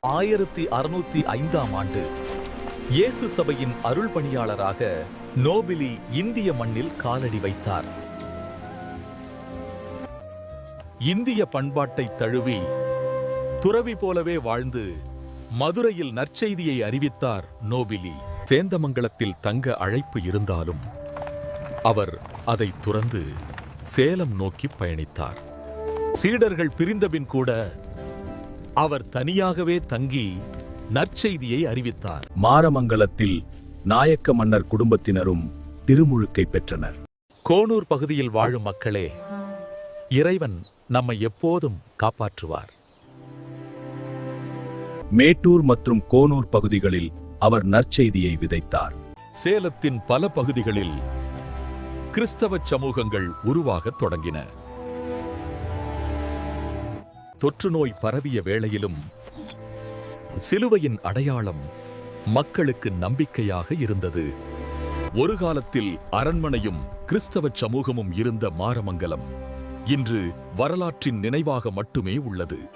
1605ஆம் ஆண்டு இயேசு சபையின் அருள் பணியாளராக நோபிலி இந்திய மண்ணில் காலடி வைத்தார். இந்திய பண்பாட்டை தழுவி துறவி போலவே வாழ்ந்து மதுரையில் நற்செய்தியை அறிவித்தார் நோபிலி. சேந்தமங்கலத்தில் தங்க அழைப்பு இருந்தாலும் அவர் அதை துறந்து சேலம் நோக்கி பயணித்தார். சீடர்கள் பிரிந்தபின் கூட அவர் தனியாகவே தங்கி நற்செய்தியை அறிவித்தார். மாரமங்கலத்தில் நாயக்க மன்னர் குடும்பத்தினரும் திருமுழுக்கை பெற்றனர். கோனூர் பகுதியில் வாழும் மக்களே, இறைவன் நம்மை எப்போதும் காப்பாற்றுவார். மேட்டூர் மற்றும் கோனூர் பகுதிகளில் அவர் நற்செய்தியை விதைத்தார். சேலத்தின் பல பகுதிகளில் கிறிஸ்தவ சமூகங்கள் உருவாகத் தொடங்கின. தொற்று நோய் பரவிய வேளையிலும் சிலுவையின் அடையாளம் மக்களுக்கு நம்பிக்கையாக இருந்தது. ஒரு காலத்தில் அரண்மனையும் கிறிஸ்தவ சமூகமும் இருந்த மாரமங்கலம் இன்று வரலாற்றின் நினைவாக மட்டுமே உள்ளது.